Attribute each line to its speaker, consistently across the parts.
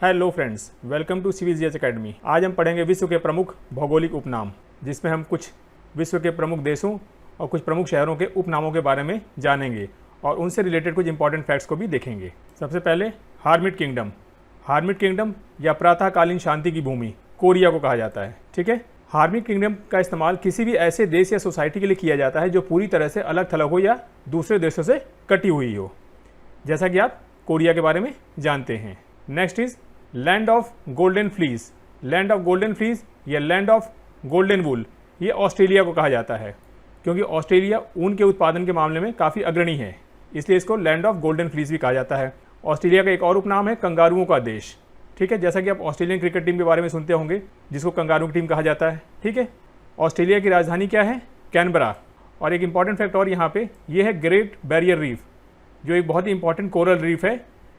Speaker 1: Hello friends, welcome to CVGH academy. आज हम पढ़ेंगे विश्व के प्रमुख भौगोलिक उपनाम, जिसमें हम कुछ विश्व के प्रमुख देशों और कुछ प्रमुख शहरों के उपनामों के बारे में जानेंगे और उनसे रिलेटेड कुछ इंपॉर्टेंट फैक्ट्स को भी देखेंगे। सबसे पहले हार्मिट किंगडम। हार्मिट किंगडम या प्रातःकालीन शांति की भूमि कोरिया को कहा जाता है। ठीक है, हार्मिट किंगडम का इस्तेमाल किसी भी ऐसे देश या सोसाइटी के लिए किया जाता है जो पूरी तरह से अलग थलग हो या दूसरे देशों से कटी हुई हो, जैसा कि आप कोरिया के बारे में जानते हैं। Next is land of golden fleece. Land of golden fleece या लैंड ऑफ गोल्डन वूल, ये ऑस्ट्रेलिया को कहा जाता है क्योंकि ऑस्ट्रेलिया ऊन के उत्पादन के मामले में काफ़ी अग्रणी है, इसलिए इसको लैंड ऑफ गोल्डन फ्लीस भी कहा जाता है। ऑस्ट्रेलिया का एक और उपनाम है कंगारुओं का देश। ठीक है, जैसा कि आप ऑस्ट्रेलियन क्रिकेट टीम के बारे में सुनते होंगे जिसको कंगारू की टीम कहा जाता है। ठीक है, ऑस्ट्रेलिया की राजधानी क्या है? कैनबरा। और एक इंपॉर्टेंट फैक्ट और यहाँ पे ये है ग्रेट बैरियर रीफ, जो एक बहुत ही इंपॉर्टेंट कोरल रीफ है।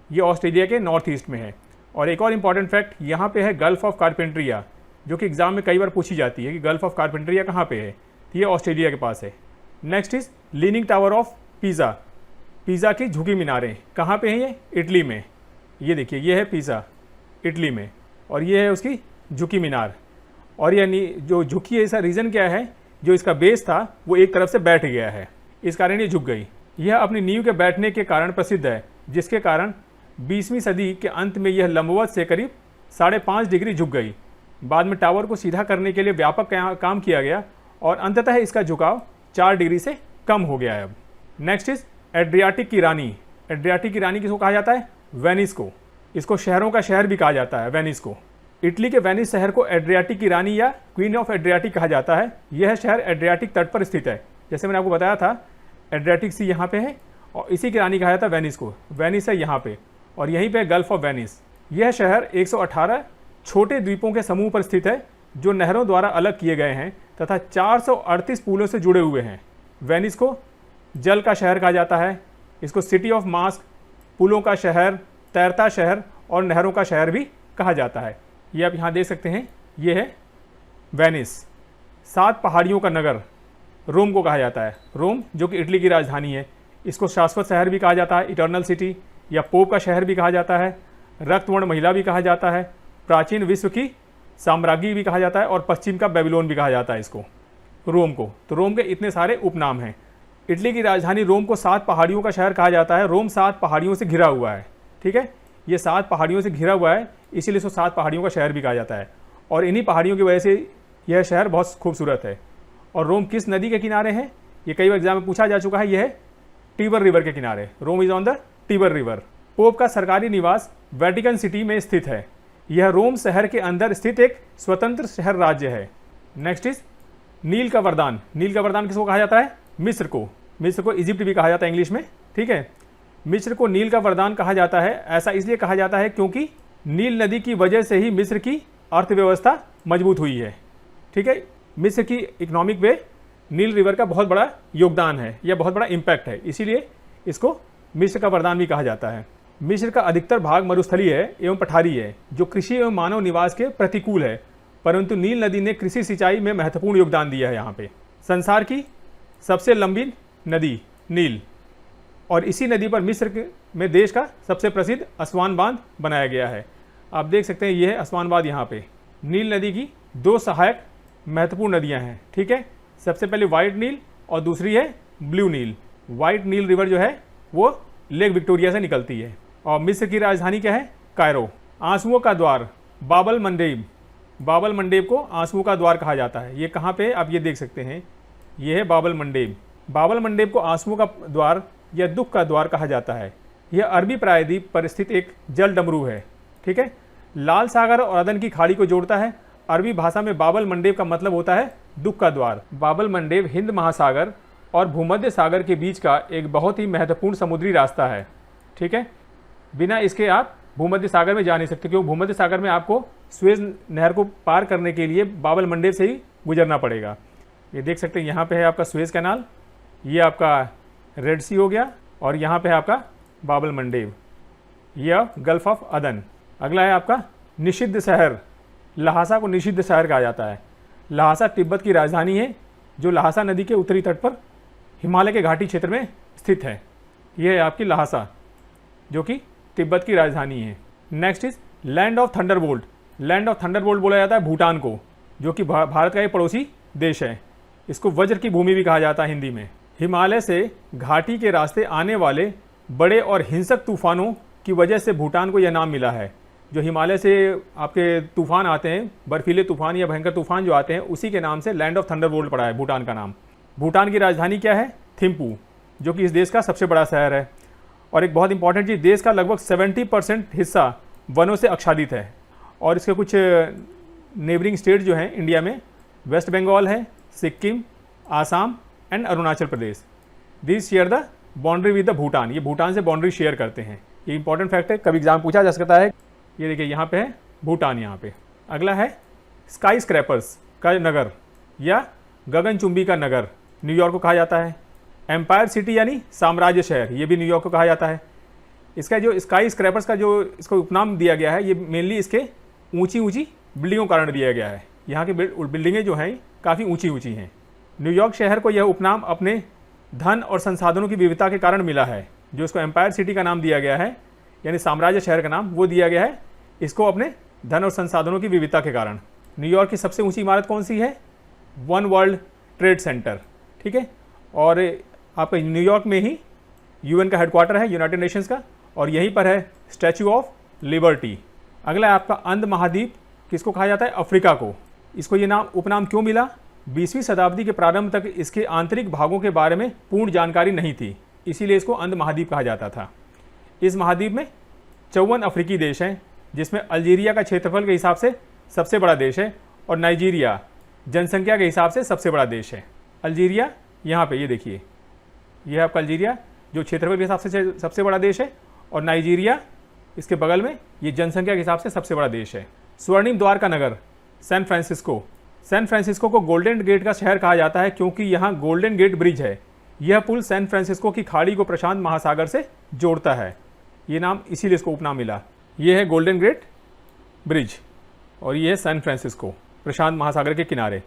Speaker 1: ये ऑस्ट्रेलिया के नॉर्थ ईस्ट में है। और एक और इंपॉर्टेंट फैक्ट यहाँ पे है गल्फ ऑफ कारपेंट्रिया, जो कि एग्जाम में कई बार पूछी जाती है कि गल्फ ऑफ कारपेंट्रिया कहाँ पे है। ये ऑस्ट्रेलिया के पास है। Next is leaning tower of pizza. Pizza की झुकी मीनारें कहाँ पे हैं? ये इटली में। ये देखिए, ये है पीज़ा इटली में और ये है उसकी झुकी मीनार। और यह जो झुकी है, इसका रीज़न क्या है? जो इसका बेस था वो एक तरफ से बैठ गया है, इस कारण ये झुक गई। यह अपनी नींव के बैठने के कारण प्रसिद्ध है, जिसके कारण 20वीं सदी के अंत में यह लंबवत से करीब 5.5 डिग्री झुक गई। बाद में टावर को सीधा करने के लिए व्यापक काम किया गया और अंततः इसका झुकाव 4 डिग्री से कम हो गया है अब। नेक्स्ट इज एड्रियाटिक की रानी। एड्रियाटिक की रानी किसको कहा जाता है? वेनिस को। इसको शहरों का शहर भी कहा जाता है, वेनिस को। इटली के वेनिस शहर को एड्रियाटिक की रानी या क्वीन ऑफ एड्रियाटिक कहा जाता है। यह शहर एड्रियाटिक तट पर स्थित है। जैसे मैंने आपको बताया था, एड्रियाटिक सी यहाँ पे है और इसी की रानी कहा जाता है वेनिस को। वेनिस है यहाँ पे और यहीं पे गल्फ ऑफ वेनिस। यह शहर 118 छोटे द्वीपों के समूह पर स्थित है जो नहरों द्वारा अलग किए गए हैं तथा 438 पुलों से जुड़े हुए हैं। वेनिस को जल का शहर कहा जाता है। इसको सिटी ऑफ मास्क, पुलों का शहर, तैरता शहर और नहरों का शहर भी कहा जाता है। ये आप यहाँ देख सकते हैं, ये है वेनिस। 7 पहाड़ियों का नगर रोम को कहा जाता है। रोम जो कि इटली की राजधानी है, इसको शाश्वत शहर भी कहा जाता है, इटर्नल सिटी, या पोप का शहर भी कहा जाता है, रक्तवर्ण महिला भी कहा जाता है, प्राचीन विश्व की साम्राज्ञी भी कहा जाता है और पश्चिम का बेबीलोन भी कहा जाता है इसको, रोम को। तो रोम के इतने सारे उपनाम हैं। इटली की राजधानी रोम को 7 पहाड़ियों का शहर कहा जाता है। रोम 7 पहाड़ियों से घिरा हुआ है। ठीक है, ये 7 पहाड़ियों से घिरा हुआ है, इसीलिए इसको 7 पहाड़ियों का शहर भी कहा जाता है। और इन्हीं पहाड़ियों की वजह से यह शहर बहुत खूबसूरत है। और रोम किस नदी के किनारे है? ये कई बार एग्जाम में पूछा जा चुका है। यह है टीबर रिवर के किनारे। Rome is on the Tiber river. Pope का सरकारी निवास वेटिकन सिटी में स्थित है। यह रोम शहर के अंदर स्थित एक स्वतंत्र शहर राज्य है। नेक्स्ट इज नील का वरदान। नील का वरदान किसको कहा जाता है? मिस्र को। मिस्र को इजिप्ट भी कहा जाता है इंग्लिश में। ठीक है, मिस्र को नील का वरदान कहा जाता है। ऐसा इसलिए कहा जाता है क्योंकि नील नदी की वजह से ही मिस्र की अर्थव्यवस्था मजबूत हुई है। ठीक है, मिस्र की इकोनॉमिक में नील रिवर का बहुत बड़ा योगदान है या बहुत बड़ा इम्पैक्ट है, इसीलिए इसको मिस्र का वरदान भी कहा जाता है। मिस्र का अधिकतर भाग मरुस्थलीय है एवं पठारी है, जो कृषि एवं मानव निवास के प्रतिकूल है, परंतु नील नदी ने कृषि सिंचाई में महत्वपूर्ण योगदान दिया है यहाँ पे। संसार की सबसे लंबी नदी नील, और इसी नदी पर मिस्र में देश का सबसे प्रसिद्ध असवान बांध बनाया गया है। आप देख सकते हैं, यह है असवान बांध। यहाँ पे नील नदी की 2 सहायक महत्वपूर्ण नदियाँ हैं। ठीक है, सबसे पहले व्हाइट नील और दूसरी है ब्लू नील। व्हाइट नील रिवर जो है वो लेक विक्टोरिया से निकलती है। और मिस्र की राजधानी क्या है? कायरो। आंसुओं का द्वार बाबल मंडेब। बाबल मंडेब को आंसुओं का द्वार कहा जाता है। ये कहाँ पे है? आप ये देख सकते हैं, ये है बाबल मंडेब। बाबल मंडेब को आंसुओं का द्वार या दुख का द्वार कहा जाता है। यह अरबी प्रायद्वीप पर स्थित एक जल डमरू है। ठीक है, लाल सागर और अदन की खाड़ी को जोड़ता है। अरबी भाषा में बाबल मंडेब का मतलब होता है दुख का द्वार। बाबल मंडेब हिंद महासागर और भूमध्य सागर के बीच का एक बहुत ही महत्वपूर्ण समुद्री रास्ता है। ठीक है, बिना इसके आप भूमध्य सागर में जा नहीं सकते, क्योंकि भूमध्य सागर में आपको सुएज नहर को पार करने के लिए बाबल मंडेब से ही गुजरना पड़ेगा। ये देख सकते हैं, यहाँ पे है आपका सुएज कैनाल, ये आपका रेड सी हो गया, और यहाँ पे है आपका बाबल मंडेब, यह गल्फ ऑफ अदन। अगला है आपका निषिद्ध शहर। लहासा को निषिद्ध शहर कहा जाता है। लहासा तिब्बत की राजधानी है, जो लहासा नदी के उत्तरी तट पर हिमालय के घाटी क्षेत्र में स्थित है। यह है आपकी लहासा, जो कि तिब्बत की राजधानी है। Next is land of Thunderbolt, land of Thunderbolt बोला जाता है भूटान को, जो कि भारत का एक पड़ोसी देश है। इसको वज्र की भूमि भी कहा जाता है हिंदी में। हिमालय से घाटी के रास्ते आने वाले बड़े और हिंसक तूफानों की वजह से भूटान को यह नाम मिला है। जो हिमालय से आपके तूफान आते हैं, बर्फीले तूफान या भयंकर तूफान जो आते हैं, उसी के नाम से लैंड ऑफ थंडरबोल्ट पड़ा है भूटान का नाम। भूटान की राजधानी क्या है? थिम्पू, जो कि इस देश का सबसे बड़ा शहर है। और एक बहुत इंपॉर्टेंट चीज़, देश का लगभग 70% हिस्सा वनों से आच्छादित है। और इसके कुछ नेबरिंग स्टेट जो हैं इंडिया में, वेस्ट बंगाल है, Sikkim, Assam and Arunachal Pradesh. This share the boundary with the Bhutan, ये भूटान से बाउंड्री शेयर करते हैं। ये इंपॉर्टेंट फैक्ट है, कभी एग्जाम पूछा जा सकता है। ये देखिए यहाँ पे है भूटान, यहाँ पे। अगला है स्काई स्क्रैपर्स का नगर या गगनचुंबी का नगर, न्यूयॉर्क को कहा जाता है। एम्पायर सिटी यानी साम्राज्य शहर, ये भी न्यूयॉर्क को कहा जाता है। इसका जो स्काई स्क्रैपर्स का जो इसको उपनाम दिया गया है, ये मेनली इसके ऊंची ऊंची बिल्डिंगों के कारण दिया गया है। यहाँ की बिल्डिंगें जो हैं काफ़ी ऊंची ऊंची हैं। न्यूयॉर्क शहर को यह उपनाम अपने धन और संसाधनों की विविधता के कारण मिला है। जो इसको एम्पायर सिटी का नाम दिया गया है, यानी साम्राज्य शहर का नाम, वो दिया गया है इसको अपने धन और संसाधनों की विविधता के कारण। न्यूयॉर्क की सबसे ऊंची इमारत कौन सी है? वन वर्ल्ड ट्रेड सेंटर, ठीक है। और आपका न्यूयॉर्क में ही यूएन का हेडक्वार्टर है, यूनाइटेड नेशंस का, और यहीं पर है स्टैचू ऑफ लिबर्टी। अगला है आपका अंध महाद्वीप, किसको कहा जाता है? अफ्रीका को। इसको ये नाम उपनाम क्यों मिला? 20वीं शताब्दी के प्रारंभ तक इसके आंतरिक भागों के बारे में पूर्ण जानकारी नहीं थी, इसीलिए इसको अंध महाद्वीप कहा जाता था। इस महाद्वीप में 54 अफ्रीकी देश हैं, जिसमें अल्जीरिया का क्षेत्रफल के हिसाब से सबसे बड़ा देश है, और नाइजीरिया जनसंख्या के हिसाब से सबसे बड़ा देश है। अल्जीरिया यहाँ पे, ये देखिए, ये है आपका अल्जीरिया, जो क्षेत्रफल के हिसाब से सबसे बड़ा देश है, और नाइजीरिया इसके बगल में, ये जनसंख्या के हिसाब से सबसे बड़ा देश है। स्वर्णिम द्वार का नगर सैन फ्रांसिस्को। सैन फ्रांसिस्को को गोल्डन गेट का शहर कहा जाता है, क्योंकि यहाँ गोल्डन गेट ब्रिज है। यह पुल सैन फ्रांसिस्को की खाड़ी को प्रशांत महासागर से जोड़ता है। ये नाम इसीलिए इसको उपनाम मिला। ये है गोल्डन गेट ब्रिज, और ये है सैन फ्रांसिस्को, प्रशांत महासागर के किनारे।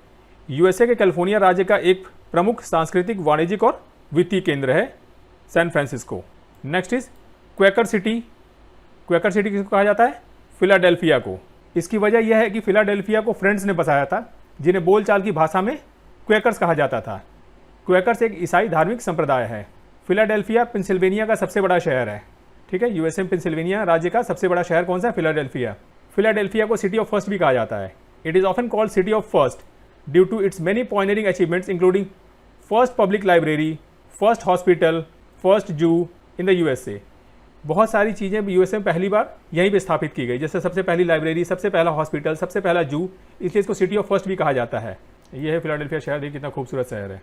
Speaker 1: यूएसए के कैलिफोर्निया राज्य का एक प्रमुख सांस्कृतिक, वाणिज्यिक और वित्तीय केंद्र है San Francisco. Next is Quaker City. Quaker City किसको कहा जाता है? फिलाडेल्फिया को। इसकी वजह यह है कि फिलाडेल्फिया को फ्रेंड्स ने बसाया था, जिन्हें बोलचाल की भाषा में क्वेकर्स कहा जाता था। क्वेकर्स एक ईसाई धार्मिक संप्रदाय है। फिलाडेल्फिया पेंसिल्वेनिया का सबसे बड़ा शहर है, ठीक है। यूएसए में पेंसिल्वेनिया राज्य का सबसे बड़ा शहर कौन सा है? फिलाडेल्फिया। फिलाडेल्फिया को सिटी ऑफ फर्स्ट भी कहा जाता है। It is often called city of first due to its many pioneering achievements including first public library, first hospital, first zoo in the USA. बहुत सारी चीज़ें यूएसए में पहली बार यहीं पे स्थापित की गई, जैसे सबसे पहली लाइब्रेरी, सबसे पहला हॉस्पिटल, सबसे पहला जू, इसलिए इसको सिटी ऑफ फर्स्ट भी कहा जाता है। यह है फिलाडेल्फिया शहर, देखिए कितना खूबसूरत शहर है।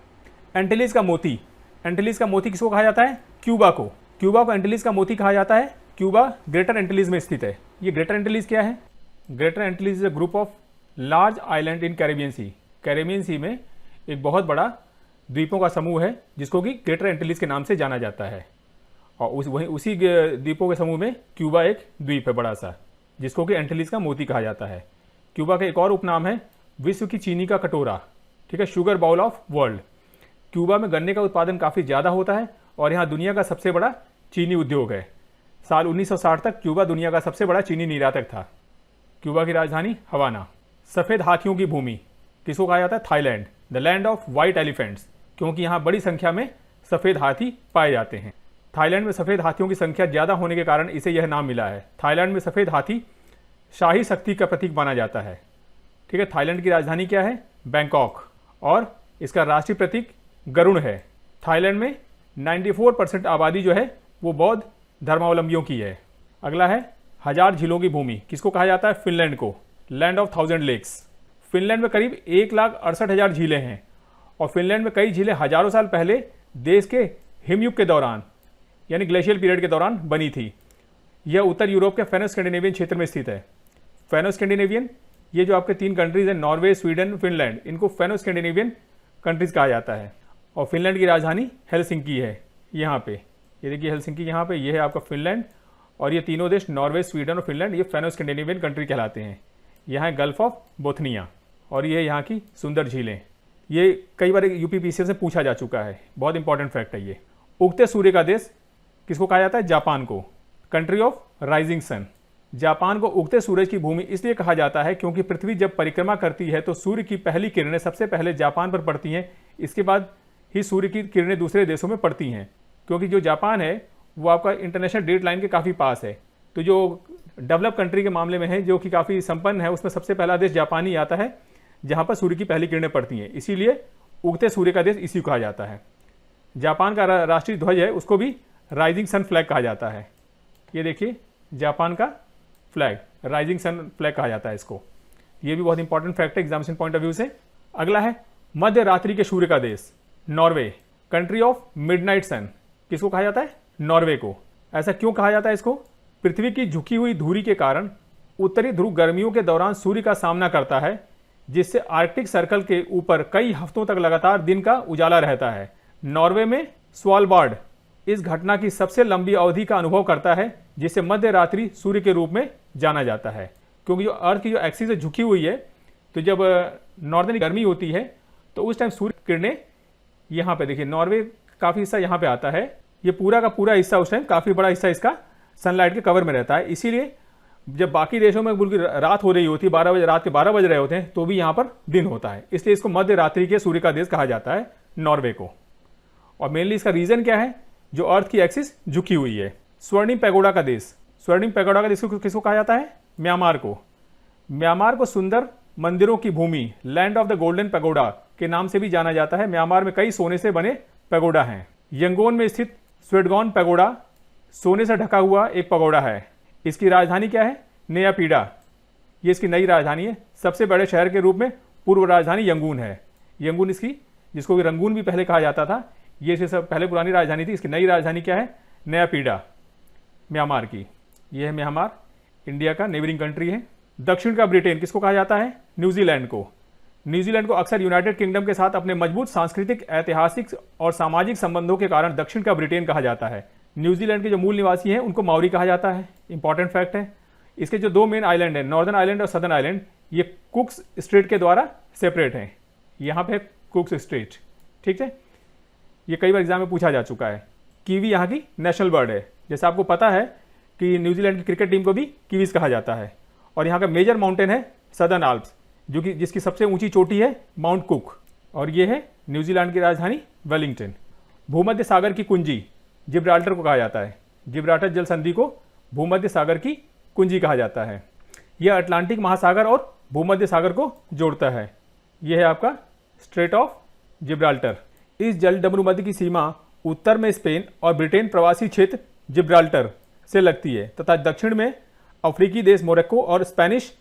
Speaker 1: एंटिलीज का मोती। एंटिलीज का मोती किसको कहा जाता है? क्यूबा को। क्यूबा को एंटिलीज का मोती कहा जाता है। क्यूबा ग्रेटर एंटिलीज में स्थित है। ये ग्रेटर एंटिलीज क्या है? Greater Antilles is a group of large island in Caribbean Sea. Caribbean Sea में एक बहुत बड़ा द्वीपों का समूह है, जिसको कि ग्रेटर एंटिलीज के नाम से जाना जाता है। और उसी द्वीपों के समूह में क्यूबा एक द्वीप है बड़ा सा, जिसको कि एंटिलीज का मोती कहा जाता है। क्यूबा का एक और उपनाम है विश्व की चीनी का कटोरा, ठीक है, sugar bowl of world. Cuba में गन्ने का उत्पादन काफ़ी ज़्यादा होता है, और यहाँ दुनिया का सबसे बड़ा चीनी उद्योग है। साल 1960 तक क्यूबा दुनिया का सबसे बड़ा चीनी निर्यातक था। क्यूबा की राजधानी हवाना। सफ़ेद हाथियों की भूमि किसको कहा जाता है? Thailand, the land of white elephants, क्योंकि यहाँ बड़ी संख्या में सफ़ेद हाथी पाए जाते हैं। थाईलैंड में सफ़ेद हाथियों की संख्या ज़्यादा होने के कारण इसे यह नाम मिला है। थाईलैंड में सफ़ेद हाथी शाही शक्ति का प्रतीक माना जाता है, ठीक है। थाईलैंड की राजधानी क्या है? बैंकॉक, और इसका राष्ट्रीय प्रतीक गरुड़ है। थाईलैंड में 94% आबादी जो है वो बौद्ध धर्मावलंबियों की है। अगला है 1000 झीलों की भूमि, किसको कहा जाता है? फिनलैंड को, लैंड ऑफ 1000 लेक्स। फिनलैंड में करीब 1,68,000 झीलें हैं, और फिनलैंड में कई झीलें हजारों साल पहले देश के हिमयुग के दौरान, यानी ग्लेशियल पीरियड के दौरान बनी थी। यह उत्तर यूरोप के फेनो स्कैंडिनेवियन क्षेत्र में स्थित है। फेनो स्कैंडिनेवियन, ये जो आपके 3 कंट्रीज हैं, नॉर्वे, स्वीडन, फिनलैंड, इनको फेनो स्कैंडिनेवियन कंट्रीज कहा जाता है। और फिनलैंड की राजधानी हेलसिंकी है। यहाँ पे ये देखिए हेलसिंकी, यहाँ पे ये है आपका फिनलैंड, और ये तीनों देश नॉर्वे, स्वीडन और फिनलैंड, ये फेनो स्कैंडिनेवियन कंट्री कहलाते हैं। यहाँ है गल्फ ऑफ बोथनिया, और ये यहाँ की सुंदर झीलें। ये कई बार यूपीपीसीएल से पूछा जा चुका है, बहुत इंपॉर्टेंट फैक्ट है ये। उगते सूर्य का देश किसको कहा जाता है? जापान को, country of rising sun. Japan को उगते सूरज की भूमि इसलिए कहा जाता है क्योंकि पृथ्वी जब परिक्रमा करती है तो सूर्य की पहली किरणें सबसे पहले जापान पर पड़ती हैं, इसके बाद ही सूर्य की किरणें दूसरे देशों में पड़ती हैं। क्योंकि जो जापान है वो आपका इंटरनेशनल डेट लाइन के काफ़ी पास है, तो जो डेवलप कंट्री के मामले में है, जो कि काफ़ी संपन्न है, उसमें सबसे पहला देश जापान ही आता है जहाँ पर सूर्य की पहली किरणें पड़ती हैं। इसीलिए उगते सूर्य का देश इसी को कहा जाता है। जापान का राष्ट्रीय ध्वज है, उसको भी राइजिंग सन फ्लैग कहा जाता है। ये देखिए जापान का फ्लैग, राइजिंग सन फ्लैग कहा जाता है इसको। ये भी बहुत इंपॉर्टेंट फैक्ट है एग्जामिनेशन पॉइंट ऑफ व्यू से। अगला है मध्य रात्रि के सूर्य का देश, नॉर्वे, कंट्री ऑफ मिडनाइट सन। किसको कहा जाता है? नॉर्वे को। ऐसा क्यों कहा जाता है इसको? पृथ्वी की झुकी हुई धुरी के कारण उत्तरी ध्रुव गर्मियों के दौरान सूर्य का सामना करता है, जिससे आर्कटिक सर्कल के ऊपर कई हफ्तों तक लगातार दिन का उजाला रहता है। नॉर्वे में स्वालबार्ड इस घटना की सबसे लंबी अवधि का अनुभव करता है, जिसे मध्य रात्रि सूर्य के रूप में जाना जाता है। क्योंकि जो अर्थ की जो एक्सिस से झुकी हुई है, तो जब नॉर्दर्न गर्मी होती है तो उस टाइम सूर्य किरणें यहाँ पे देखिए, नॉर्वे काफ़ी हिस्सा यहाँ पे आता है, ये पूरा का पूरा हिस्सा उस टाइम काफ़ी बड़ा हिस्सा इसका सनलाइट के कवर में रहता है। इसीलिए जब बाकी देशों में बिल्कुल रात हो रही होती है, 12 बजे, रात के 12 बज रहे होते हैं, तो भी यहाँ पर दिन होता है। इसलिए इसको मध्य रात्रि के सूर्य का देश कहा जाता है, नॉर्वे को। और मेनली इसका रीजन क्या है? जो अर्थ की एक्सिस झुकी हुई है। स्वर्णिम पैगोडा का देश, स्वर्णिम पैगोडा का देश किसको कहा जाता है? म्यांमार को। म्यांमार को सुंदर मंदिरों की भूमि, land of the golden pagoda के नाम से भी जाना जाता है। म्यांमार में कई सोने से बने पैगोडा हैं। यंगोन में स्थित स्वेटगॉन पैगोडा सोने से ढका हुआ एक पैगोडा है। इसकी राजधानी क्या है? नेयापीडा। ये इसकी नई राजधानी है। सबसे बड़े शहर के रूप में पूर्व राजधानी यंगून है। यंगून इसकी, जिसको रंगून भी पहले कहा जाता था, ये इससे सब पहले पुरानी राजधानी थी। इसकी नई राजधानी क्या है? नेयापीडा, म्यांमार की। यह है म्यांमार, इंडिया का नेबरिंग कंट्री है। दक्षिण का ब्रिटेन किसको कहा जाता है? न्यूजीलैंड को। न्यूजीलैंड को अक्सर यूनाइटेड किंगडम के साथ अपने मजबूत सांस्कृतिक, ऐतिहासिक और सामाजिक संबंधों के कारण दक्षिण का ब्रिटेन कहा जाता है। न्यूजीलैंड के जो मूल निवासी हैं उनको माओरी कहा जाता है। इंपॉर्टेंट फैक्ट है। इसके जो दो मेन आइलैंड है, नॉर्दर्न आइलैंड और सदर्न आइलैंड, ये कुक्स स्ट्रेट के द्वारा सेपरेट हैं। यहाँ पे कुक्स स्ट्रेट, ठीक है। ये कई बार एग्जाम में पूछा जा चुका है। कीवी यहाँ की नेशनल बर्ड है। जैसे आपको पता है कि न्यूजीलैंड की क्रिकेट टीम को भी कीवीज कहा जाता है। और यहाँ का मेजर माउंटेन है सदर्न आल्प्स, जो कि जिसकी सबसे ऊंची चोटी है माउंट कुक। और ये है न्यूजीलैंड की राजधानी वेलिंगटन। भूमध्य सागर की कुंजी जिब्राल्टर को कहा जाता है। जिब्राल्टर जल संधि को भूमध्य सागर की कुंजी कहा जाता है। यह अटलांटिक महासागर और भूमध्य सागर को जोड़ता है। यह है आपका स्ट्रेट ऑफ जिब्राल्टर। इस जल डमरू मध्य की सीमा उत्तर में स्पेन और ब्रिटेन प्रवासी क्षेत्र जिब्राल्टर से लगती है तथा दक्षिण में अफ्रीकी देश मोरक्को और स्पेनिश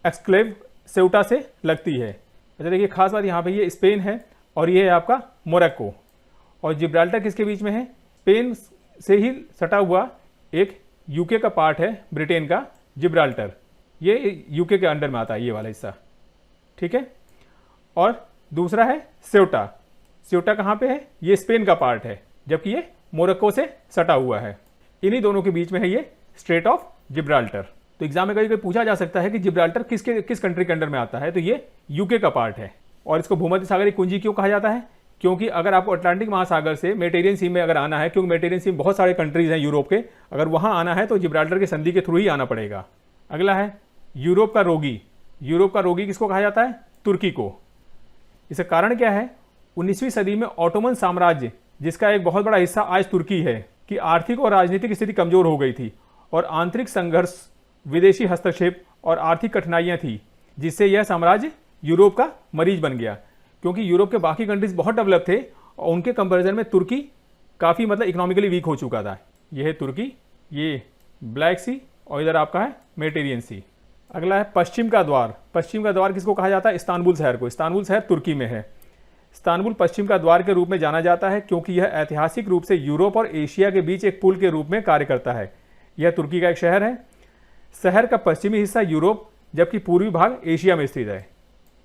Speaker 1: एक्सक्लेव सेउटा से लगती है। अच्छा देखिए, खास बात यहाँ पे ये स्पेन है और ये है आपका मोरक्को। और जिब्राल्टर किसके बीच में है? स्पेन से ही सटा हुआ एक यूके का पार्ट है, ब्रिटेन का जिब्राल्टर। ये यूके के अंडर में आता है, ये वाला हिस्सा, ठीक है। और दूसरा है सेउटा। सेउटा कहाँ पे है? ये स्पेन का पार्ट है, जबकि ये मोरक्को से सटा हुआ है। इन्हीं दोनों के बीच में है ये स्ट्रेट ऑफ जिब्राल्टर। तो एग्जाम में कभी पूछा जा सकता है कि जिब्राल्टर किस कंट्री के अंडर में आता है, तो ये यूके का पार्ट है। और इसको भूमध्य सागर की कुंजी क्यों कहा जाता है? क्योंकि अगर आपको अटलांटिक महासागर से मेडिटेरियन सी में अगर आना है, क्योंकि मेडिटेरियन सी में बहुत सारे कंट्रीज हैं यूरोप के, अगर वहाँ आना है तो जिब्राल्टर के संधि के थ्रू ही आना पड़ेगा। अगला है यूरोप का रोगी। यूरोप का रोगी किसको कहा जाता है? तुर्की को। इसका कारण क्या है? 19वीं सदी में ऑटोमन साम्राज्य, जिसका एक बहुत बड़ा हिस्सा आज तुर्की है, की आर्थिक और राजनीतिक स्थिति कमजोर हो गई थी और आंतरिक संघर्ष, विदेशी हस्तक्षेप और आर्थिक कठिनाइयां थी, जिससे यह साम्राज्य यूरोप का मरीज बन गया। क्योंकि यूरोप के बाकी कंट्रीज बहुत डेवलप थे और उनके कंपैरिजन में तुर्की काफ़ी इकोनॉमिकली वीक हो चुका था। यह है तुर्की, ये ब्लैक सी और इधर आपका है मेडिटेरियन सी। अगला है पश्चिम का द्वार। पश्चिम का द्वार किसको कहा जाता है? इस्तांबुल शहर को। इस्तांबुल शहर तुर्की में है। इस्तांबुल पश्चिम का द्वार के रूप में जाना जाता है क्योंकि यह ऐतिहासिक रूप से यूरोप और एशिया के बीच एक पुल के रूप में कार्य करता है। यह तुर्की का एक शहर है। शहर का पश्चिमी हिस्सा यूरोप, जबकि पूर्वी भाग एशिया में स्थित है।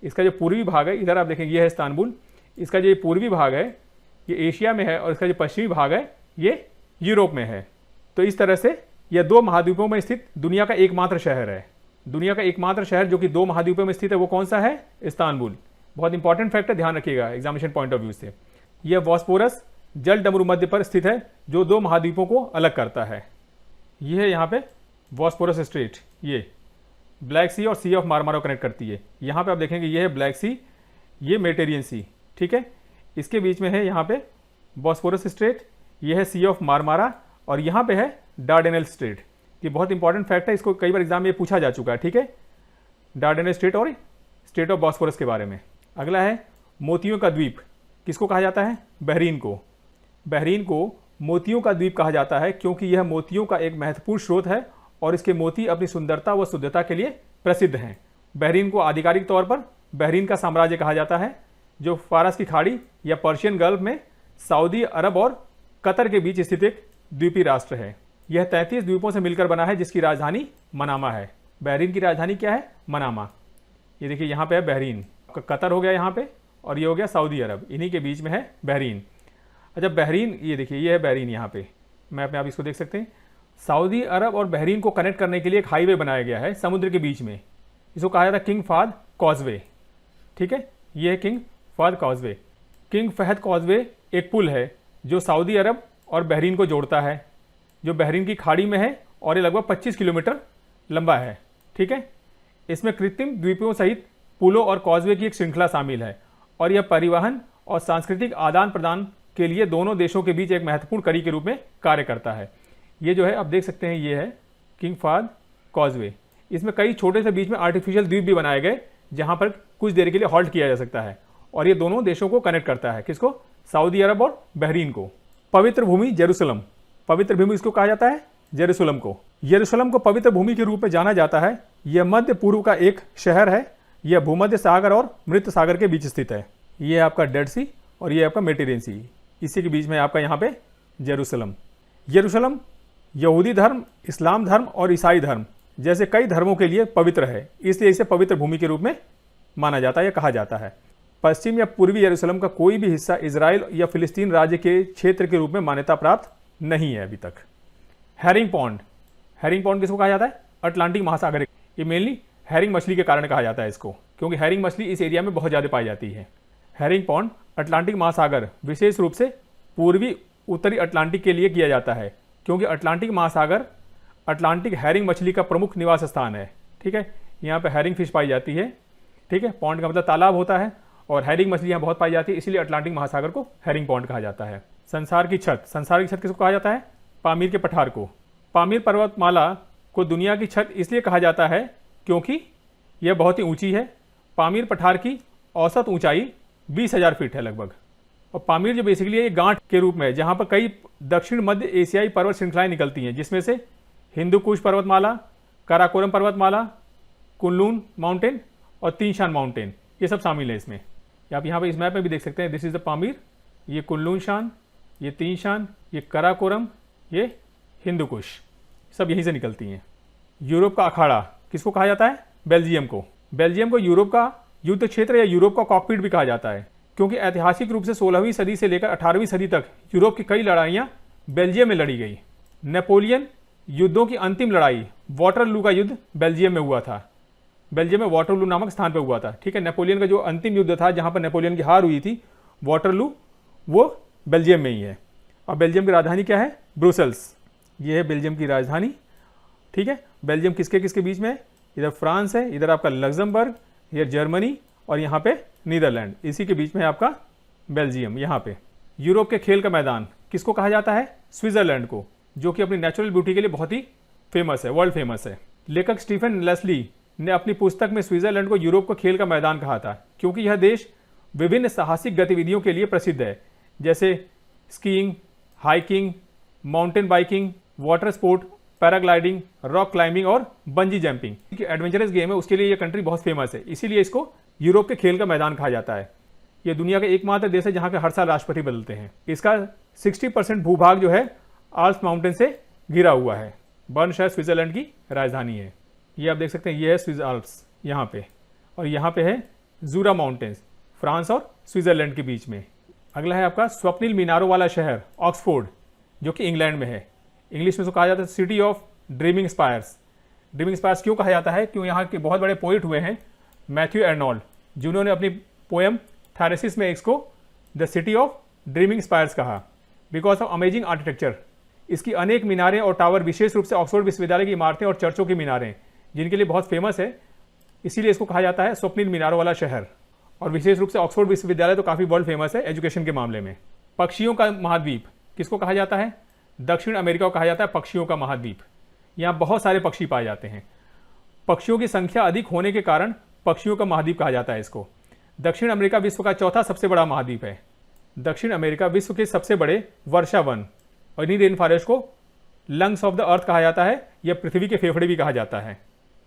Speaker 1: इसका जो पूर्वी भाग है, इधर आप देखेंगे, यह है इस्तांबुल। इसका जो पूर्वी भाग है ये एशिया में है और इसका जो पश्चिमी भाग है ये यूरोप में है। तो इस तरह से यह दो महाद्वीपों में स्थित दुनिया का एकमात्र शहर है। दुनिया का एकमात्र शहर जो कि दो महाद्वीपों में स्थित है वो कौन सा है? इस्तांबुल। बहुत इंपॉर्टेंट फैक्ट है, ध्यान रखिएगा एग्जामिनेशन पॉइंट ऑफ व्यू से। यह बॉस्फोरस जल डमरू मध्य पर स्थित है जो दो महाद्वीपों को अलग करता है। यह है यहाँ पे बॉस्फोरस स्ट्रेट, ये ब्लैक सी और सी ऑफ मारमारा को कनेक्ट करती है। यहाँ पे आप देखेंगे ये है ब्लैक सी, ये मेडिटेरियन सी, ठीक है। इसके बीच में है यहाँ पे बॉस्फोरस स्ट्रेट, ये है सी ऑफ मारमारा और यहाँ पे है डार्डेनल स्ट्रेट। ये बहुत इंपॉर्टेंट फैक्ट है, इसको कई बार एग्जाम में पूछा जा चुका है, ठीक है। डार्डेनल स्ट्रेट और स्ट्रेट ऑफ बॉस्फोरस के बारे में। अगला है मोतियों का द्वीप, किसको कहा जाता है? बहरीन को। बहरीन को मोतियों का द्वीप कहा जाता है क्योंकि यह मोतियों का एक महत्वपूर्ण स्रोत है और इसके मोती अपनी सुंदरता व शुद्धता के लिए प्रसिद्ध हैं। बहरीन को आधिकारिक तौर पर बहरीन का साम्राज्य कहा जाता है, जो फारस की खाड़ी या पर्शियन गल्फ में सऊदी अरब और कतर के बीच स्थित एक द्वीपीय राष्ट्र है। यह 33 द्वीपों से मिलकर बना है, जिसकी राजधानी मनामा है। बहरीन की राजधानी क्या है? मनामा। ये देखिए यहाँ पे है बहरीन, कतर हो गया यहाँ पे और ये हो गया सऊदी अरब, इन्हीं के बीच में है बहरीन। अच्छा बहरीन, ये देखिए ये है बहरीन, यहाँ पे मैप में आप इसको देख सकते हैं। सऊदी अरब और बहरीन को कनेक्ट करने के लिए एक हाईवे बनाया गया है समुद्र के बीच में, इसको कहा जाता है किंग फाहद कॉजवे, ठीक है। ये है King Fahd Causeway. King Fahd Causeway एक पुल है जो सऊदी अरब और बहरीन को जोड़ता है, जो बहरीन की खाड़ी में है और ये लगभग 25 किलोमीटर लंबा है, ठीक है। इसमें कृत्रिम द्वीपों सहित पुलों और कॉजवे की एक श्रृंखला शामिल है और यह परिवहन और सांस्कृतिक आदान प्रदान के लिए दोनों देशों के बीच एक महत्वपूर्ण कड़ी के रूप में कार्य करता है। ये जो है आप देख सकते हैं, ये है किंग फाहद कॉजवे। इसमें कई छोटे से बीच में आर्टिफिशियल द्वीप भी बनाए गए जहां पर कुछ देर के लिए हॉल्ट किया जा सकता है और ये दोनों देशों को कनेक्ट करता है। किसको? सऊदी अरब और बहरीन को। पवित्र भूमि जेरूसलम, पवित्र भूमि इसको कहा जाता है जेरूसलम को। यरूशलेम को पवित्र भूमि के रूप में जाना जाता है। यह मध्य पूर्व का एक शहर है। यह भूमध्य सागर और मृत सागर के बीच स्थित है। ये आपका डेड सी और ये आपका मेडिटेरियन सी, इसी के बीच में आपका यहाँ पे जेरूसलम। यरूशलेम यहूदी धर्म, इस्लाम धर्म और ईसाई धर्म जैसे कई धर्मों के लिए पवित्र है, इसलिए इसे पवित्र भूमि के रूप में माना जाता है या कहा जाता है। पश्चिम या पूर्वी यरूशलेम का कोई भी हिस्सा इजराइल या फिलिस्तीन राज्य के क्षेत्र के रूप में मान्यता प्राप्त नहीं है अभी तक। हैरिंग पॉन्ड, हैरिंग पॉन्ड किसको कहा जाता है? अटलांटिक महासागर। ये मेनली हैरिंग मछली के कारण कहा जाता है इसको, क्योंकि हैरिंग मछली इस एरिया में बहुत ज़्यादा पाई जाती है। हैरिंग पॉन्ड अटलांटिक महासागर, विशेष रूप से पूर्वी उत्तरी अटलांटिक के लिए किया जाता है, क्योंकि अटलांटिक महासागर अटलांटिक हैरिंग मछली का प्रमुख निवास स्थान है, ठीक है। यहाँ पे हैरिंग फिश पाई जाती है, ठीक है। पॉन्ड का मतलब तालाब होता है और हैरिंग मछली यहाँ बहुत पाई जाती है, इसीलिए अटलांटिक महासागर को हैरिंग पॉन्ड कहा जाता है। संसार की छत, संसार की छत किसको कहा जाता है? पामीर के पठार को। पामीर पर्वतमाला को दुनिया की छत इसलिए कहा जाता है क्योंकि यह बहुत ही ऊंची है। पामीर पठार की औसत ऊंचाई 20,000 फीट है लगभग। और पामीर जो बेसिकली एक गांठ के रूप में है, जहां पर कई दक्षिण मध्य एशियाई पर्वत श्रृंखलाएं निकलती हैं, जिसमें से हिंदू कुश पर्वतमाला, काराकोरम पर्वतमाला, कुनलून माउंटेन और तीनशान माउंटेन, ये सब शामिल है इसमें। आप यहाँ पे इस मैप में भी देख सकते हैं, दिस इज द पामीर, ये कुनलून शान, ये तीनशान, ये काराकोरम, ये हिंदू कुश, सब यहीं से निकलती हैं। यूरोप का अखाड़ा किसको कहा जाता है? बेल्जियम को। बेल्जियम को यूरोप का युद्ध क्षेत्र या यूरोप का कॉकपिट भी कहा जाता है, क्योंकि ऐतिहासिक रूप से 16वीं सदी से लेकर 18वीं सदी तक यूरोप की कई लड़ाइयाँ बेल्जियम में लड़ी गई। नेपोलियन युद्धों की अंतिम लड़ाई वाटरलू का युद्ध बेल्जियम में हुआ था। बेल्जियम में वाटरलू नामक स्थान पर हुआ था, ठीक है। नेपोलियन का जो अंतिम युद्ध था, जहाँ पर नेपोलियन की हार हुई थी, वाटरलू, वो बेल्जियम में ही है। और बेल्जियम की राजधानी क्या है? ब्रुसेल्स। ये है बेल्जियम की राजधानी, ठीक है। बेल्जियम किसके किसके बीच में है? इधर फ्रांस है, इधर आपका लग्जमबर्ग, इधर जर्मनी और यहाँ पे नीदरलैंड, इसी के बीच में है आपका बेल्जियम। यहाँ पे यूरोप के खेल का मैदान किसको कहा जाता है? स्विट्जरलैंड को, जो कि अपनी नेचुरल ब्यूटी के लिए बहुत ही फेमस है, वर्ल्ड फेमस है। लेखक स्टीफन लेस्ली ने अपनी पुस्तक में स्विट्जरलैंड को यूरोप का खेल का मैदान कहा था, क्योंकि यह देश विभिन्न साहसिक गतिविधियों के लिए प्रसिद्ध है, जैसे skiing, hiking, mountain biking, water sport, paragliding, rock climbing और बंजी जंपिंग। एडवेंचरस गेम है, उसके लिए यह कंट्री बहुत फेमस है, इसीलिए इसको यूरोप के खेल का मैदान कहा जाता है। यह दुनिया का एकमात्र देश है जहाँ के हर साल राष्ट्रपति बदलते हैं। इसका 60% भूभाग जो है आल्प्स माउंटेन से घिरा हुआ है। बर्न शहर स्विट्जरलैंड की राजधानी है। ये आप देख सकते हैं, ये है स्विस आल्प्स यहाँ पे, और यहाँ पे है जूरा माउंटेन्स, फ्रांस और स्विट्जरलैंड के बीच में। अगला है आपका स्वप्निल मीनारों वाला शहर ऑक्सफोर्ड, जो कि इंग्लैंड में है। इंग्लिश में इसको कहा जाता है city of dreaming spires. Dreaming spires क्यों कहा जाता है? क्यों यहाँ के बहुत बड़े पोइट हुए हैं मैथ्यू एर्नोल्ड, जिन्होंने अपनी पोएम थैरेसिस में इसको the city of dreaming spires कहा, बिकॉज ऑफ अमेजिंग आर्किटेक्चर। इसकी अनेक मीनारें और टावर विशेष रूप से ऑक्सफोर्ड विश्वविद्यालय की इमारतें और चर्चों की मीनारें जिनके लिए बहुत फेमस है, इसीलिए इसको कहा जाता है स्वप्निल मीनारों वाला शहर। और विशेष रूप से ऑक्सफोर्ड विश्वविद्यालय तो काफ़ी वर्ल्ड फेमस है एजुकेशन के मामले में। पक्षियों का महाद्वीप किसको कहा जाता है? दक्षिण अमेरिका को कहा जाता है पक्षियों का महाद्वीप। यहाँ बहुत सारे पक्षी पाए जाते हैं। पक्षियों की संख्या अधिक होने के कारण पक्षियों का महाद्वीप कहा जाता है इसको। दक्षिण अमेरिका विश्व का चौथा सबसे बड़ा महाद्वीप है। दक्षिण अमेरिका विश्व के सबसे बड़े वर्षा वन और इन्हीं रेन फॉरेस्ट को लंग्स ऑफ द अर्थ कहा जाता है, या पृथ्वी के फेफड़े भी कहा जाता है,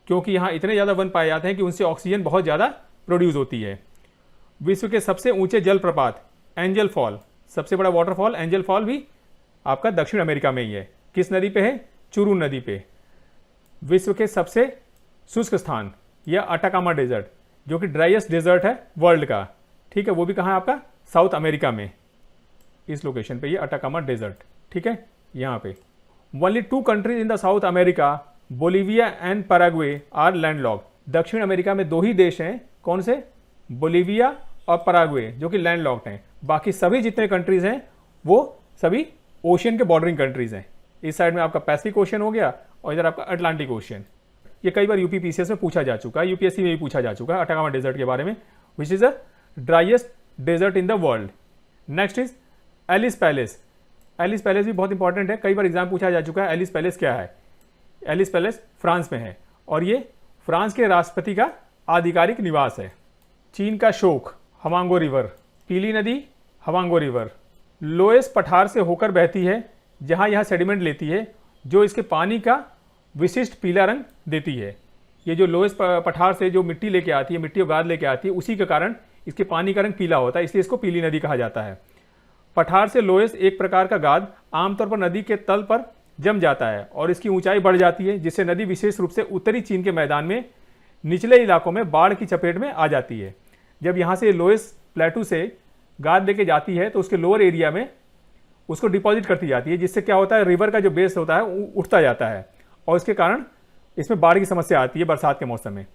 Speaker 1: क्योंकि यहाँ इतने ज़्यादा वन पाए जाते हैं कि उनसे ऑक्सीजन बहुत ज़्यादा प्रोड्यूस होती है। विश्व के सबसे ऊंचे जलप्रपात एंजल फॉल, सबसे बड़ा वाटरफॉल एंजल फॉल भी आपका दक्षिण अमेरिका में ही है। किस नदी पे है? चुरू नदी पे। विश्व के सबसे शुष्क स्थान या अटाकामा डेजर्ट, जो कि ड्राइएस्ट डेजर्ट है वर्ल्ड का, ठीक है, वो भी कहाँ है आपका? साउथ अमेरिका में, इस लोकेशन पे ये अटाकामा डेजर्ट, ठीक है, यहाँ पे। Only 2 countries in the South America, Bolivia and Paraguay are landlocked. दक्षिण अमेरिका में 2 ही देश हैं, कौन से? बोलीविया और पैराग्वे, जो कि लैंडलॉक्ड हैं। बाकी सभी जितने कंट्रीज हैं वो सभी ओशियन के बॉर्डरिंग कंट्रीज हैं। इस साइड में आपका पैसिफिक ओशियन हो गया और इधर आपका अटलांटिक ओशियन। ये कई बार यूपी पीसीएस में पूछा जा चुका है, यूपीएससी में भी पूछा जा चुका है अटाकामा डेजर्ट के बारे में, which is the driest desert in the world. Next is Alice Palace. Alice Palace भी बहुत इंपॉर्टेंट है, कई बार एग्जाम पूछा जा चुका है। एलिस पैलेस क्या है? एलिस पैलेस फ्रांस में है और ये फ्रांस के राष्ट्रपति का आधिकारिक निवास है। चीन का शोक हवांगो रिवर, पीली नदी हवांगो रिवर लोएस पठार से होकर बहती है, जहां यह सेडिमेंट लेती है जो इसके पानी का विशिष्ट पीला रंग देती है। ये जो लोएस पठार से जो मिट्टी लेके आती है, मिट्टी और गाद लेके आती है, उसी के कारण इसके पानी का रंग पीला होता है, इसलिए इसको पीली नदी कहा जाता है। पठार से लोएस एक प्रकार का गाद आमतौर पर नदी के तल पर जम जाता है और इसकी ऊंचाई बढ़ जाती है, जिससे नदी विशेष रूप से उत्तरी चीन के मैदान में निचले इलाकों में बाढ़ की चपेट में आ जाती है। जब यहाँ से लोएस प्लेटू से गाद लेके जाती है तो उसके लोअर एरिया में उसको डिपॉजिट करती जाती है, जिससे क्या होता है, रिवर का जो बेस होता है उठता जाता है और इसके कारण इसमें बाढ़ की समस्या आती है बरसात के मौसम में।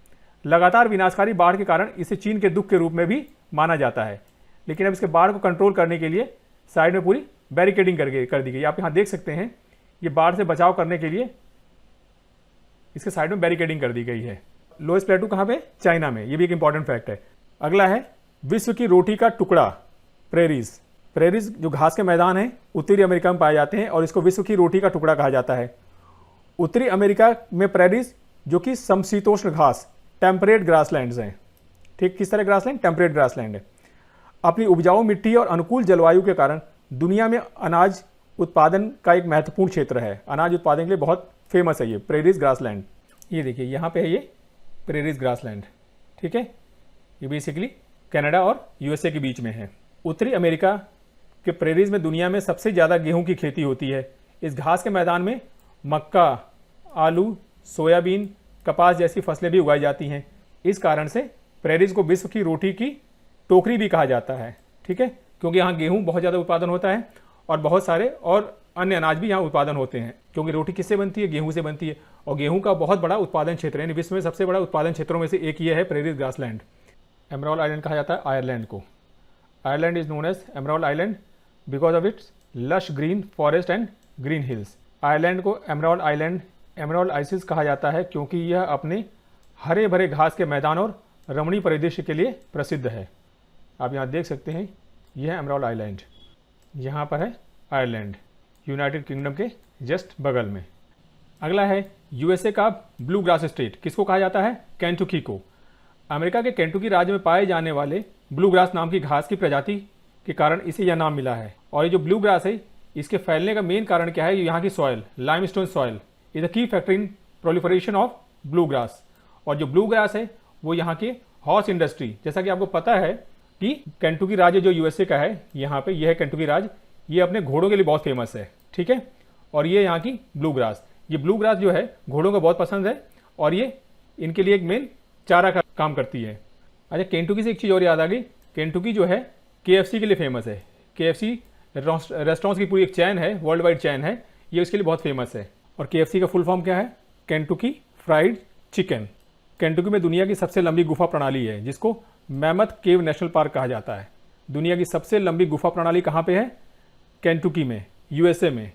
Speaker 1: लगातार विनाशकारी बाढ़ के कारण इसे चीन के दुख के रूप में भी माना जाता है। लेकिन अब इसके बाढ़ को कंट्रोल करने के लिए साइड में पूरी बैरिकेडिंग कर दी गई। आप यहाँ देख सकते हैं, ये बाढ़ से बचाव करने के लिए इसके साइड में बैरिकेडिंग कर दी गई है। लोएस प्लेटू कहाँ पे? चाइना में। ये भी एक इंपॉर्टेंट फैक्ट है। अगला है विश्व की रोटी का टुकड़ा प्रेरीज। प्रेरीज जो घास के मैदान हैं उत्तरी अमेरिका में पाए जाते हैं और इसको विश्व की रोटी का टुकड़ा कहा जाता है। उत्तरी अमेरिका में प्रेरीज जो कि समशीतोष्ण घास टेम्परेट ग्रासलैंड्स हैं। ठीक, किस तरह ग्रासलैंड? टेम्परेट ग्रासलैंड है। अपनी उपजाऊ मिट्टी और अनुकूल जलवायु के कारण दुनिया में अनाज उत्पादन का एक महत्वपूर्ण क्षेत्र है। अनाज उत्पादन के लिए बहुत फेमस है ये प्रेरीज ग्रासलैंड। ये देखिए यहाँ पे है ये प्रेरीज ग्रासलैंड, ठीक है। ये बेसिकली कनाडा और यूएसए के बीच में है। उत्तरी अमेरिका के प्रेरीज में दुनिया में सबसे ज़्यादा गेहूं की खेती होती है। इस घास के मैदान में मक्का, आलू, सोयाबीन, कपास जैसी फसलें भी उगाई जाती हैं। इस कारण से प्रेरीज को विश्व की रोटी की टोकरी भी कहा जाता है, ठीक है, क्योंकि यहाँ गेहूं बहुत ज़्यादा उत्पादन होता है और बहुत सारे और अन्य अनाज भी यहाँ उत्पादन होते हैं। क्योंकि रोटी किससे बनती है? गेहूं से बनती है और गेहूं का बहुत बड़ा उत्पादन क्षेत्र है। विश्व में सबसे बड़ा उत्पादन क्षेत्रों में से एक ये है प्रेरीज ग्रासलैंड। एमराल्ड आइलैंड कहा जाता है आयरलैंड को। Ireland is known as Emerald Island because of its lush green forest and green hills. Ireland को एमराल्ड आइलैंड, एमराल्ड आइसिस कहा जाता है क्योंकि यह अपने हरे भरे घास के मैदान और रमणीय परिदृश्य के लिए प्रसिद्ध है। आप यहाँ देख सकते हैं, यह है एमराल्ड आइलैंड, यहाँ पर है आयरलैंड, यूनाइटेड किंगडम के जस्ट बगल में। अगला है यूएसए का ब्लू ग्रास स्टेट। किसको कहा जाता है? केंटुकी को। अमेरिका के केंटुकी राज्य में पाए जाने वाले ब्लू ग्रास नाम की घास की प्रजाति के कारण इसे यह नाम मिला है। और ये जो ब्लू ग्रास है, इसके फैलने का मेन कारण क्या है? यहाँ की soil, limestone soil is the key factor in proliferation of blue grass. और जो ब्लू ग्रास है वो यहाँ की हॉर्स इंडस्ट्री, जैसा कि आपको पता है कि केंटुकी राज्य जो यूएसए का है, यहाँ पे यह है केंटुकी राज्य, ये अपने घोड़ों के लिए बहुत फेमस है, ठीक है। और ये यहाँ की ब्लू ग्रास, ये ब्लू ग्रास जो है घोड़ों को बहुत पसंद है और ये इनके लिए एक मेन चारा का काम करती है। अच्छा, केंटुकी से एक चीज़ और याद आ गई, केंटुकी जो है KFC के लिए फेमस है। KFC रेस्टोरेंट्स की पूरी एक चैन है, वर्ल्ड वाइड चैन है, ये उसके लिए बहुत फेमस है। और KFC का फुल फॉर्म क्या है? Kentucky fried chicken. केंटुकी में दुनिया की सबसे लंबी गुफा प्रणाली है जिसको मैमथ केव नेशनल पार्क कहा जाता है। दुनिया की सबसे लंबी गुफा प्रणाली कहाँ पे है? केंटुकी में, यूएसए में।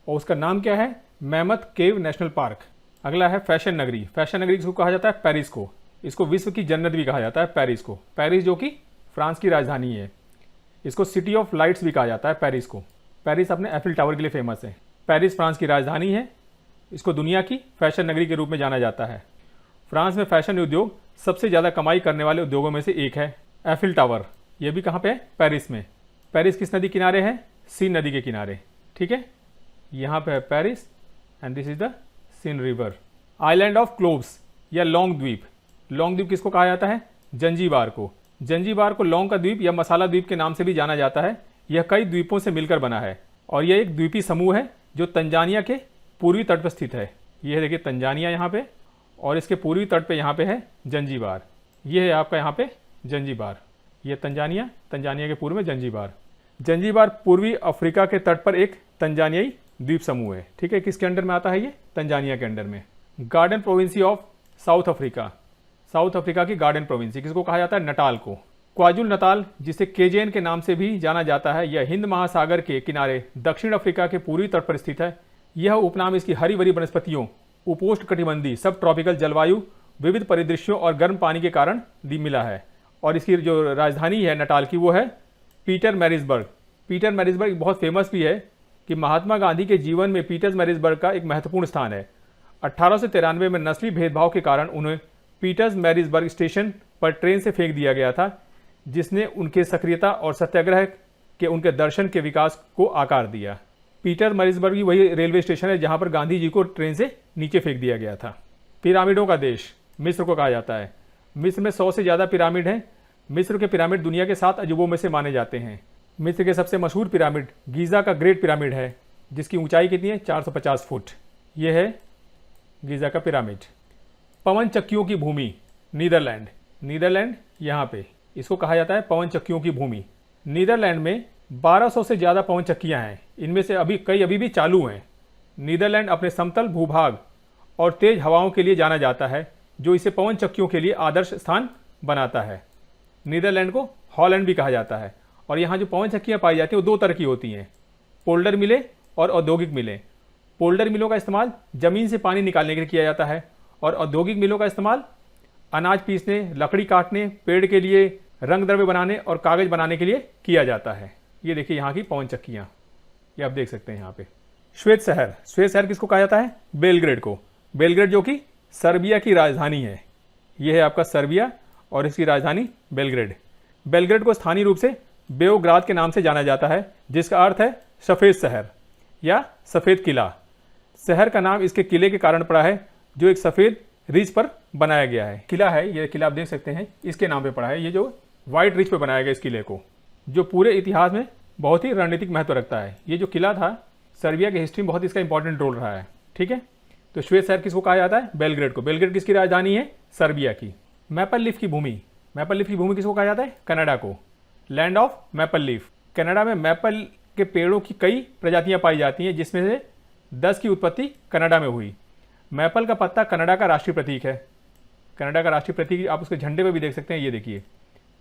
Speaker 1: और उसका नाम क्या है? मैमथ केव नेशनल पार्क। अगला है फैशन नगरी। फैशन नगरी किसको कहा जाता है? पेरिस को। इसको विश्व की जन्नत भी कहा जाता है पेरिस को। पेरिस जो कि फ्रांस की राजधानी है। इसको सिटी ऑफ लाइट्स भी कहा जाता है पेरिस को। पेरिस अपने एफिल टावर के लिए फेमस है। पेरिस फ्रांस की राजधानी है। इसको दुनिया की फैशन नगरी के रूप में जाना जाता है। फ्रांस में फैशन उद्योग सबसे ज़्यादा कमाई करने वाले उद्योगों में से एक है। एफिल टावर, ये भी कहाँ पे है? पेरिस में। पेरिस किस नदी किनारे है? सीन नदी के किनारे। ठीक है, यहाँ पे है Paris and this is the Seine river. Island of cloves या लौंग द्वीप। लौंग द्वीप किसको कहा जाता है? जंजीबार को। जंजीबार को लौंग का द्वीप या मसाला द्वीप के नाम से भी जाना जाता है। यह कई द्वीपों से मिलकर बना है और यह एक द्वीपी समूह है जो तंजानिया के पूर्वी तट पर स्थित है। यह देखिए तंजानिया यहाँ पे, और इसके पूर्वी तट पे यहाँ पे है जंजीबार। यह है आपका यहाँ पे जंजीबार। यह तंजानिया, तंजानिया के पूर्व में जंजीबार। जंजीबार पूर्वी अफ्रीका के तट पर एक तंजानियाई द्वीप समूह है। ठीक है, किसके अंडर में आता है? ये तंजानिया के अंडर में। Garden province of South Africa. South Africa की गार्डन प्रोविंसी किसको कहा जाता है? नटाल को। क्वाजुल नताल, जिसे केजेन के नाम से भी जाना जाता है, यह हिंद महासागर के किनारे दक्षिण अफ्रीका के पूर्वी तट पर स्थित है। यह उपनाम इसकी हरी भरी वनस्पतियों, उपोष्ण कटिबंधी सब ट्रॉपिकल जलवायु, विविध परिदृश्यों और गर्म पानी के कारण मिला है। और इसकी जो राजधानी है नटाल की वो है पीटरमैरिट्जबर्ग। पीटरमैरिट्जबर्ग बहुत फेमस भी है कि महात्मा गांधी के जीवन में पीटरमैरिट्जबर्ग का एक महत्वपूर्ण स्थान है। 1893 में नस्ली भेदभाव के कारण उन्हें पीटरमैरिट्जबर्ग स्टेशन पर ट्रेन से फेंक दिया गया था, जिसने उनके सक्रियता और सत्याग्रह के उनके दर्शन के विकास को आकार दिया। पीटरमैरिट्जबर्ग ही वही रेलवे स्टेशन है जहां पर गांधी जी को ट्रेन से नीचे फेंक दिया गया था। पिरामिडों का देश मिस्र को कहा जाता है। मिस्र में 100 से ज़्यादा पिरामिड हैं। मिस्र के पिरामिड दुनिया के 7 अजूबों में से माने जाते हैं। मिस्र के सबसे मशहूर पिरामिड गीज़ा का ग्रेट पिरामिड है, जिसकी ऊंचाई कितनी है? 450 फुट। यह है गीज़ा का पिरामिड। पवन चक्कियों की भूमि नीदरलैंड। नीदरलैंड यहाँ पे इसको कहा जाता है पवन चक्कियों की भूमि। नीदरलैंड में 1200 से ज़्यादा पवन चक्कियाँ हैं। इनमें से कई अभी भी चालू हैं। नीदरलैंड अपने समतल भूभाग और तेज हवाओं के लिए जाना जाता है, जो इसे पवन चक्कियों के लिए आदर्श स्थान बनाता है। नीदरलैंड को हॉलैंड भी कहा जाता है। और यहाँ जो पवन चक्कियाँ पाई जाती हैं वो 2 तरह की होती हैं, पोल्डर मिलें और औद्योगिक मिलें। पोल्डर मिलों का इस्तेमाल ज़मीन से पानी निकालने के लिए किया जाता है और औद्योगिक मिलों का इस्तेमाल अनाज पीसने, लकड़ी काटने, पेड़ के लिए रंग द्रव्य बनाने और कागज़ बनाने के लिए किया जाता है। ये देखिए यहाँ की पवन चक्कियाँ, ये आप देख सकते हैं यहाँ पे। श्वेत शहर। श्वेत शहर किसको कहा जाता है? बेलग्रेड को। बेलग्रेड जो कि सर्बिया की राजधानी है। यह है आपका सर्बिया और इसकी राजधानी बेलग्रेड। बेलग्रेड को स्थानीय रूप से बेओग्राद के नाम से जाना जाता है, जिसका अर्थ है सफ़ेद शहर या सफ़ेद किला। शहर का नाम इसके किले के कारण पड़ा है, जो एक सफ़ेद रिज पर बनाया गया है। किला है, यह किला आप देख सकते हैं, इसके नाम पे पड़ा है। ये जो वाइट रिज पे बनाया गया इस किले को, जो पूरे इतिहास में बहुत ही रणनीतिक महत्व रखता है। ये जो किला था सर्बिया की हिस्ट्री में बहुत इसका इंपॉर्टेंट रोल रहा है। ठीक है, तो श्वेत शहर किसको कहा जाता है? बेलग्रेड को। बेलग्रेड किसकी राजधानी है? सर्बिया की। मैपल लीफ की भूमि। मैपल लीफ की भूमि किसको कहा जाता है? कनाडा को। Land of maple leaf. Canada में मैपल के पेड़ों की कई प्रजातियां पाई जाती हैं, जिसमें से 10 की उत्पत्ति कनाडा में हुई। मैपल का पत्ता कनाडा का राष्ट्रीय प्रतीक है। कनाडा का राष्ट्रीय प्रतीक आप उसके झंडे पे भी देख सकते हैं। ये देखिए,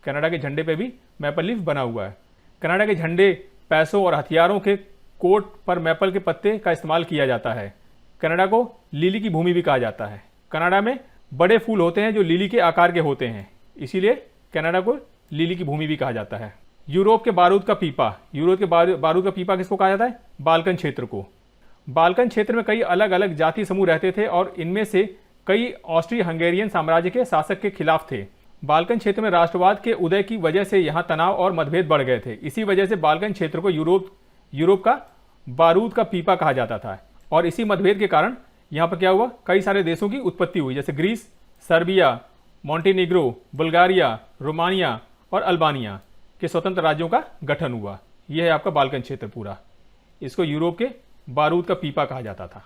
Speaker 1: कनाडा के झंडे पे भी मैपल लीफ बना हुआ है। कनाडा के झंडे, पैसों और हथियारों के कोट पर मैपल के पत्ते का इस्तेमाल किया जाता है। कनाडा को लिली की भूमि भी कहा जाता है। कनाडा में बड़े फूल होते हैं जो लिली के आकार के होते हैं, इसीलिए कनाडा को लिली की भूमि भी कहा जाता है। यूरोप के बारूद का पीपा। यूरोप के बारूद का पीपा किसको कहा जाता है? बाल्कन क्षेत्र को। बाल्कन क्षेत्र में कई अलग अलग जाति समूह रहते थे और इनमें से कई ऑस्ट्रिया हंगेरियन साम्राज्य के शासक के खिलाफ थे। बाल्कन क्षेत्र में राष्ट्रवाद के उदय की वजह से यहाँ तनाव और मतभेद बढ़ गए थे। इसी वजह से बाल्कन क्षेत्र को यूरोप का बारूद का पीपा कहा जाता था। और इसी मतभेद के कारण यहाँ पर क्या हुआ? कई सारे देशों की उत्पत्ति हुई, जैसे ग्रीस, सर्बिया, मोंटेनिग्रो, बुल्गारिया, रोमानिया और अल्बानिया के स्वतंत्र राज्यों का गठन हुआ। यह है आपका बाल्कन क्षेत्र पूरा। इसको यूरोप के बारूद का पीपा कहा जाता था।